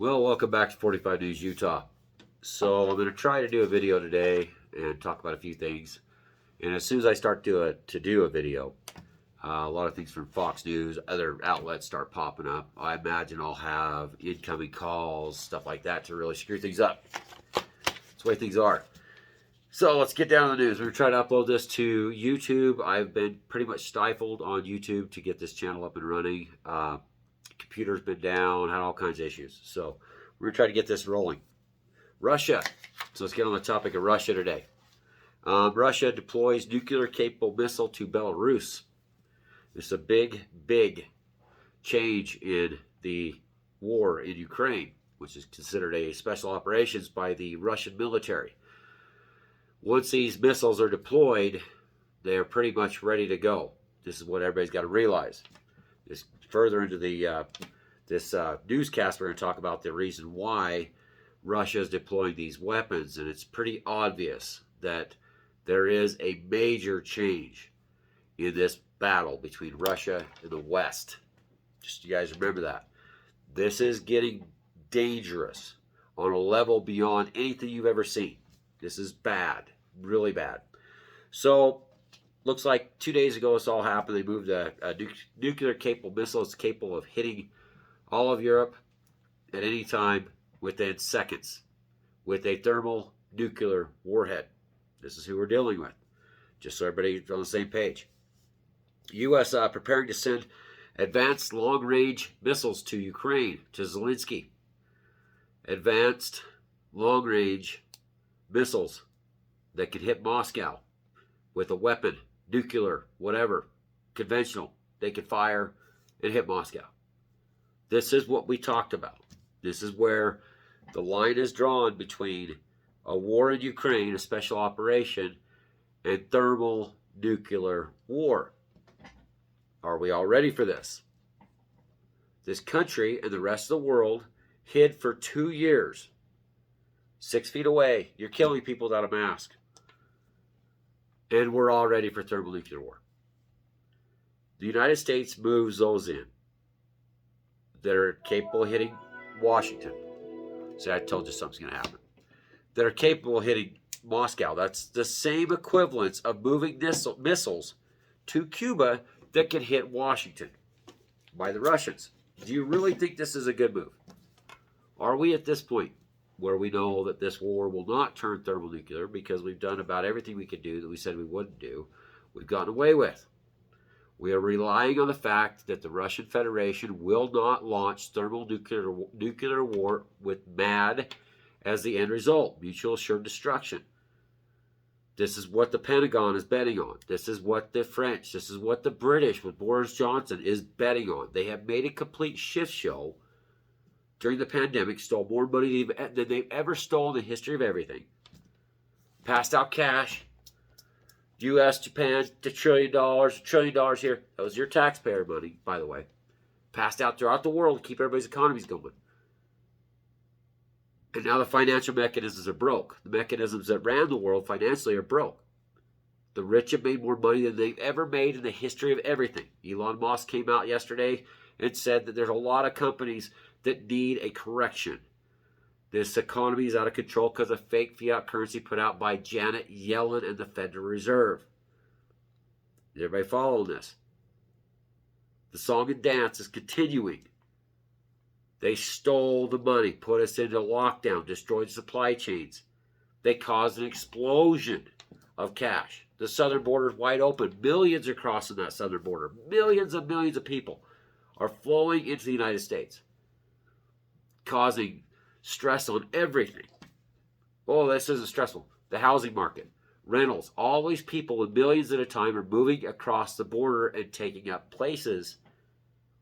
Well, welcome back to 45 News Utah. So I'm going to try to do a video today and talk about a few things. And as soon as I start to do a video, a lot of things from Fox News, other outlets start popping up. I imagine I'll have incoming calls, stuff like that to really screw things up. That's the way things are. So let's get down to the news. We're going to try to upload this to YouTube. I've been pretty much stifled on YouTube to get this channel up and running. Computer's been down, had all kinds of issues. So we're going to try to get this rolling. Russia. So let's get on the topic of Russia today. Russia deploys nuclear-capable missile to Belarus. This is a big, big change in the war in Ukraine, which is considered a special operations by the Russian military. Once these missiles are deployed, they're pretty much ready to go. This is what everybody's got to realize. This further into the this newscast, we're going to talk about the reason why Russia is deploying these weapons, and it's pretty obvious that there is a major change in this battle between Russia and the West. Just you guys remember that. This is getting dangerous on a level beyond anything you've ever seen. This is bad, really bad. So, looks like 2 days ago this all happened. They moved a nuclear-capable missile. It's capable of hitting all of Europe at any time within seconds with a thermal nuclear warhead. This is who we're dealing with, just so everybody's on the same page. U.S. Preparing to send advanced long-range missiles to Ukraine, to Zelensky. Advanced long-range missiles that can hit Moscow with a weapon, nuclear, whatever, conventional. They can fire and hit Moscow. This is what we talked about. This is where the line is drawn between a war in Ukraine, a special operation, and thermal nuclear war. Are we all ready for this? This country and the rest of the world hid for 2 years. 6 feet away. You're killing people without a mask. And we're all ready for thermal nuclear war. The United States moves those in that are capable of hitting Washington. See, I told you something's going to happen. That are capable of hitting Moscow. That's the same equivalence of moving missiles to Cuba that can hit Washington by the Russians. Do you really think this is a good move? Are we at this point where we know that this war will not turn thermonuclear because we've done about everything we could do that we said we wouldn't do, we've gotten away with? We are relying on the fact that the Russian Federation will not launch thermonuclear war with MAD as the end result, mutual assured destruction. This is what the Pentagon is betting on. This is what the French, this is what the British with Boris Johnson is betting on. They have made a complete shit show during the pandemic, stole more money than they've ever stolen in the history of everything. Passed out cash. U.S., Japan, $1 trillion here. That was your taxpayer money, by the way. Passed out throughout the world to keep everybody's economies going. And now the financial mechanisms are broke. The mechanisms that ran the world financially are broke. The rich have made more money than they've ever made in the history of everything. Elon Musk came out yesterday and said that there's a lot of companies that need a correction. This economy is out of control because of fake fiat currency put out by Janet Yellen and the Federal Reserve. Is everybody following this? The song and dance is continuing. They stole the money, put us into lockdown, destroyed supply chains. They caused an explosion of cash. The southern border is wide open. Millions are crossing that southern border. Millions and millions of people are flowing into the United States, causing stress on everything. Oh, this isn't stressful. The housing market, rentals, all these people with millions at a time are moving across the border and taking up places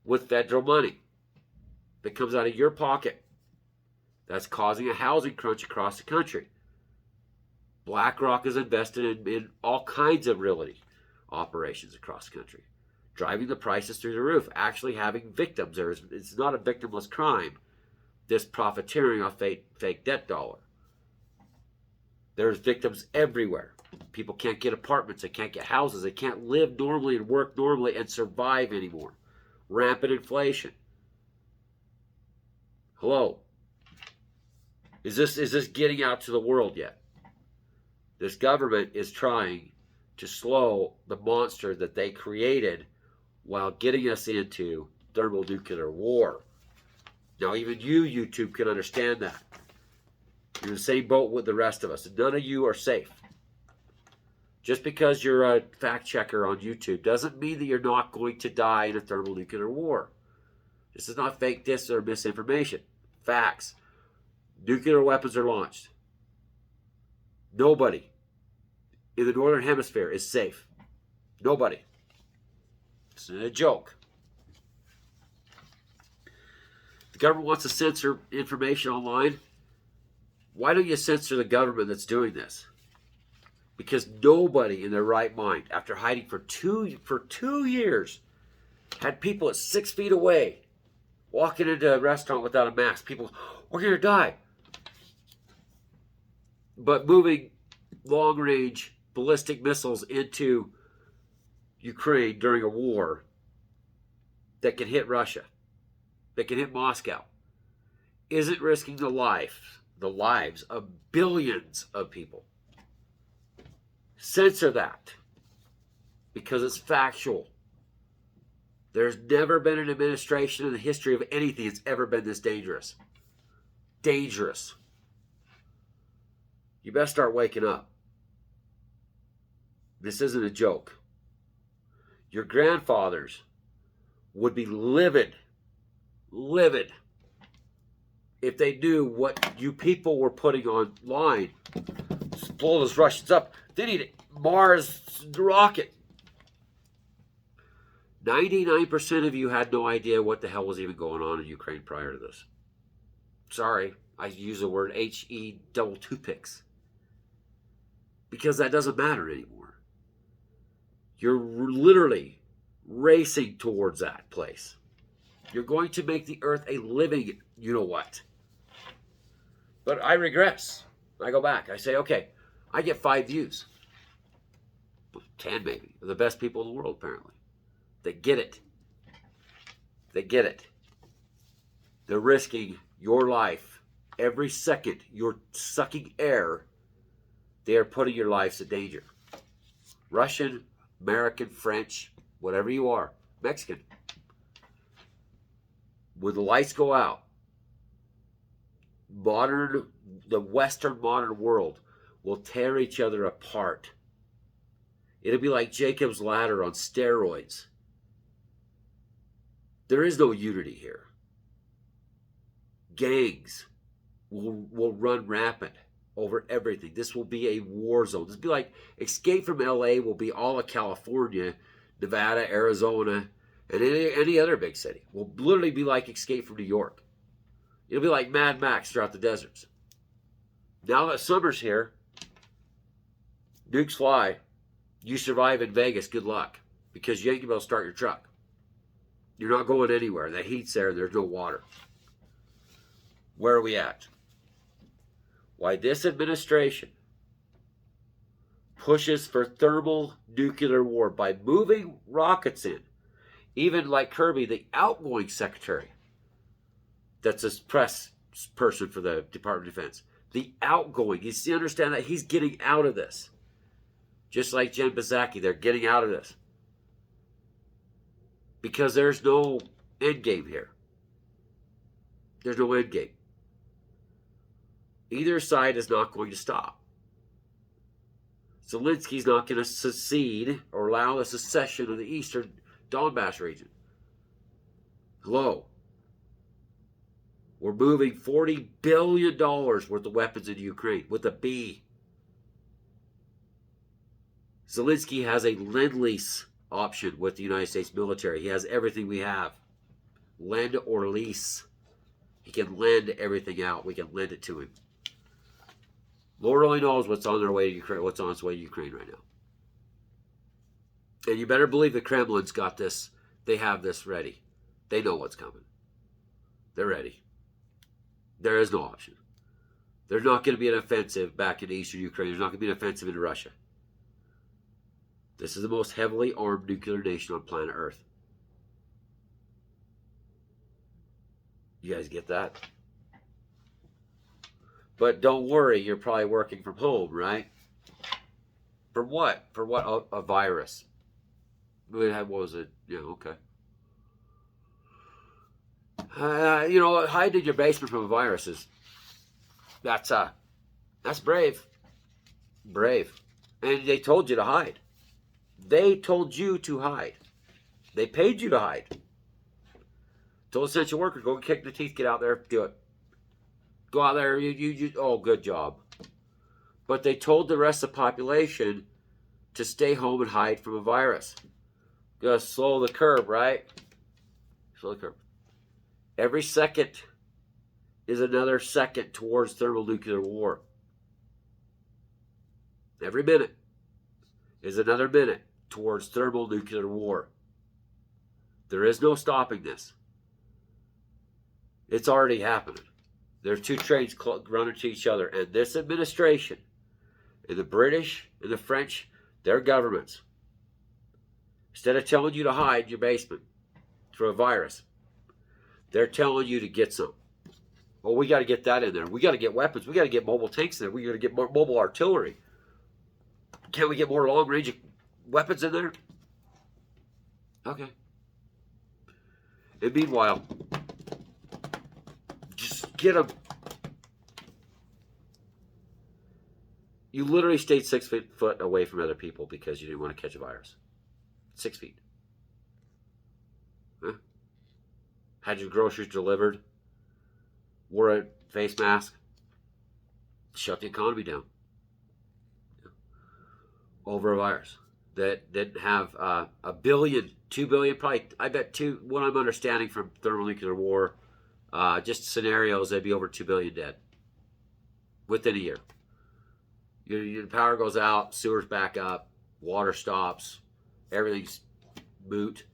with federal money that comes out of your pocket. That's causing a housing crunch across the country. BlackRock is invested in all kinds of realty operations across the country, driving the prices through the roof, actually having victims. It's not a victimless crime, this profiteering off fake debt dollar. There's victims everywhere. People can't get apartments. They can't get houses. They can't live normally and work normally and survive anymore. Rampant inflation. Hello. Is this getting out to the world yet? This government is trying to slow the monster that they created while getting us into thermonuclear war. Now, even you, YouTube, can understand that. You're in the same boat with the rest of us. None of you are safe. Just because you're a fact checker on YouTube doesn't mean that you're not going to die in a thermonuclear war. This is not fake dis or misinformation. Facts. Nuclear weapons are launched. Nobody in the Northern Hemisphere is safe. Nobody. It's a joke. The government wants to censor information online. Why don't you censor the government that's doing this? Because nobody in their right mind, after hiding for two years, had people at 6 feet away walking into a restaurant without a mask. People, we're going to die. But moving long-range ballistic missiles into Ukraine during a war that can hit Russia, that can hit Moscow, isn't risking the lives of billions of people. Censor that because it's factual. There's never been an administration in the history of anything that's ever been this dangerous. Dangerous. You best start waking up. This isn't a joke. Your grandfathers would be livid if they knew what you people were putting online. Just blow those Russians up. They need Mars rocket. 99% of you had no idea what the hell was even going on in Ukraine prior to this. Sorry, I use the word HE double toothpicks. Because that doesn't matter anymore. You're literally racing towards that place. You're going to make the earth a living, you know what. But I regress. I go back. I say, okay, I get 5 views. 10 maybe. They're the best people in the world, apparently. They get it. They get it. They're risking your life. Every second you're sucking air, they are putting your lives in danger. Russian, American, French, whatever you are, Mexican. When the lights go out, the Western modern world will tear each other apart. It'll be like Jacob's ladder on steroids. There is no unity here. Gangs will run rampant over everything. This will be a war zone. This will be like Escape from LA will be all of California, Nevada, Arizona, and any other big city. Will literally be like Escape from New York. It'll be like Mad Max throughout the deserts. Now that summer's here, nukes fly, you survive in Vegas, good luck. Because you ain't going to be able to start your truck. You're not going anywhere. The heat's there, there's no water. Where are we at? Why this administration pushes for thermal nuclear war by moving rockets in. Even like Kirby, the outgoing secretary, that's a press person for the Department of Defense. The outgoing, you understand that he's getting out of this. Just like Jen Psaki, they're getting out of this. Because there's no end game here. There's no end game. Either side is not going to stop. Zelensky's not going to secede or allow the secession of the eastern Donbass region. Hello. We're moving $40 billion worth of weapons into Ukraine with a B. Zelensky has a lend-lease option with the United States military. He has everything we have. Lend or lease. He can lend everything out. We can lend it to him. Lord only knows what's on their way to Ukraine, what's on its way to Ukraine right now. And you better believe the Kremlin's got this. They have this ready. They know what's coming. They're ready. There is no option. There's not going to be an offensive back in eastern Ukraine. There's not going to be an offensive into Russia. This is the most heavily armed nuclear nation on planet Earth. You guys get that? But don't worry, you're probably working from home, right? For what? For what? A virus. What was it? Yeah, okay. Hiding in your basement from a virus is that's brave, brave. And they told you to hide. They told you to hide. They paid you to hide. Told essential workers, go kick the teeth, get out there, do it. Go out there, oh, good job. But they told the rest of the population to stay home and hide from a virus. Gotta slow the curve, right? Slow the curve. Every second is another second towards thermonuclear war. Every minute is another minute towards thermonuclear war. There is no stopping this. It's already happening. There's two trains running to each other, and this administration, and the British and the French, their governments, instead of telling you to hide in your basement for a virus, they're telling you to get some. Well, we got to get that in there. We got to get weapons. We got to get mobile tanks in there. We got to get more mobile artillery. Can't we get more long-range weapons in there? Okay. And meanwhile, just get them. You literally stayed 6 foot away from other people because you didn't want to catch a virus. 6 feet. Huh? Had your groceries delivered. Wore a face mask. Shut the economy down. Over a virus that didn't have a billion, 2 billion, probably, I bet what I'm understanding from thermonuclear war, just scenarios, there'd be over 2 billion dead within a year. Your power goes out, sewers back up, water stops, everything's moot,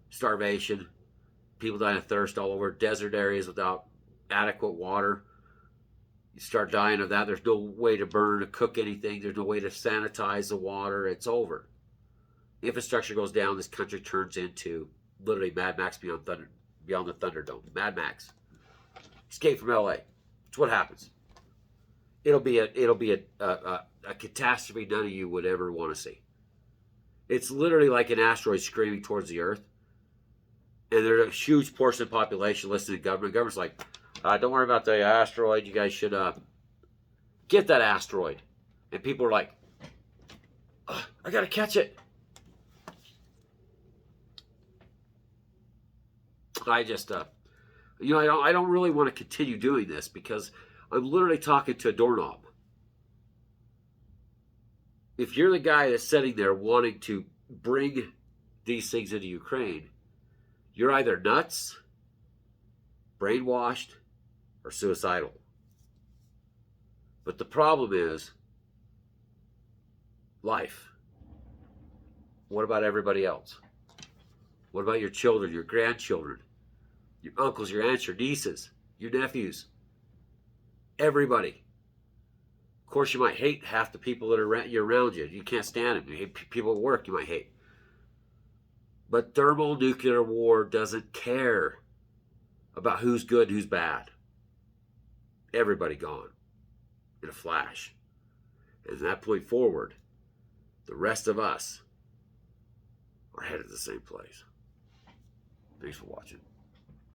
starvation, people dying of thirst all over, desert areas without adequate water. You start dying of that. There's no way to burn, to cook anything. There's no way to sanitize the water. It's over. Infrastructure goes down. This country turns into literally Mad Max beyond the Thunderdome. Mad Max. Escape from LA. It's what happens. It'll be a catastrophe none of you would ever want to see. It's literally like an asteroid screaming towards the Earth. And there's a huge portion of the population listening to government. The government's like, don't worry about the asteroid. You guys should get that asteroid. And people are like, I got to catch it. I just, I don't really want to continue doing this because I'm literally talking to a doorknob. If you're the guy that's sitting there wanting to bring these things into Ukraine, you're either nuts, brainwashed, or suicidal. But the problem is life. What about everybody else? What about your children, your grandchildren, your uncles, your aunts, your nieces, your nephews? Everybody. Of course, you might hate half the people that are around you. You can't stand them. You hate people at work you might hate. But thermonuclear war doesn't care about who's good and who's bad. Everybody gone in a flash. And from that point forward, the rest of us are headed to the same place. Thanks for watching.